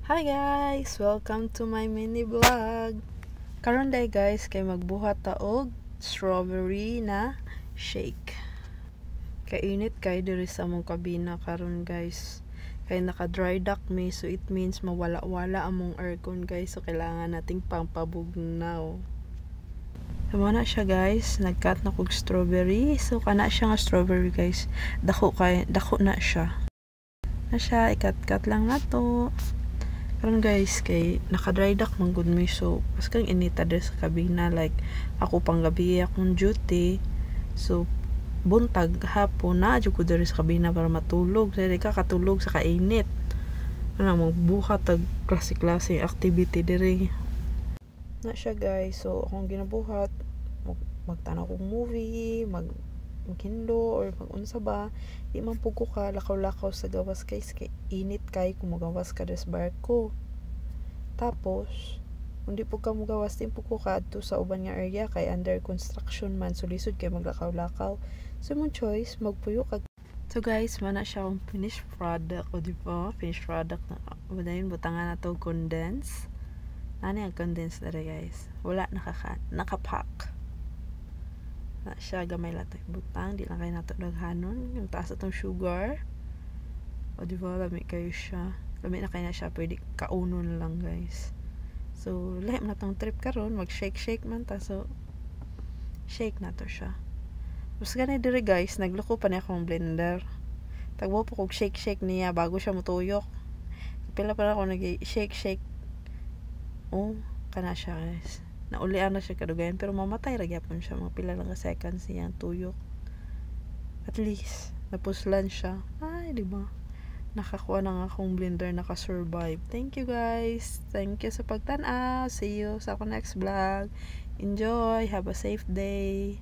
Hi guys! Welcome to my mini vlog. Karon day guys kay magbuhat ta og strawberry na shake. Kainit kay diri sa among kabina karon guys. Kay naka dry dock me, so it means mawala-wala among aircon guys, so kailangan nating pampabugnaw. Tama na siya guys, nagkat na kog strawberry. So kana siya nga strawberry guys. Dako na siya. Na siya ikat-kat lang nato. Karon guys kay naka-dry dock man gud mi, so pas kang inita diri sa kabina, like ako pang gabi akong duty, so buntag hapon na jud ko diri sa kabina para matulog. Dili ka katulog sa kainit, ano magbuhat tag klase-klase activity diri na siya guys. So akong ginabuhat, magtanaw kong movie, maghindo or mag-unsa ba, di man pug ko ka lakaw-lakaw sa gawas guys, kay init kay kung magawas ka des barko. Tapos kung di pug ka magawas, din pug ko ka adto sa uban nga area kay under construction man, so lisod kay maglakaw-lakaw. So mong choice magpuyo ka. So guys, mana siya ang finished product, o di ba? Finished product na udayon, butangan na to condense. Ano yung condense na guys? Wala nakapack na siya, gamay lang tayo butang, di lang kayo nato daghanon yung taas atong sugar, o diba lami kayo siya, lami na kayo na siya, pwede kaunon lang guys. So lahat na tong trip karon, mag shake man ta, so shake na to siya. Mas ganay dire guys, nagloko pa niya akong blender, tagbo po kog shake niya bago siya matuyok. Pila pa ako nag shake kana siya guys, naulian na siya kadugayan, pero mamatay ra gyapon siya, mga pila lang ka seconds siyang tuyok, at least napuslan siya. Ay di ba, nakakuha na nga akong blender, naka-survive. Thank you guys, thank you sa pagtan-aw, see you sa ako next vlog. Enjoy, have a safe day.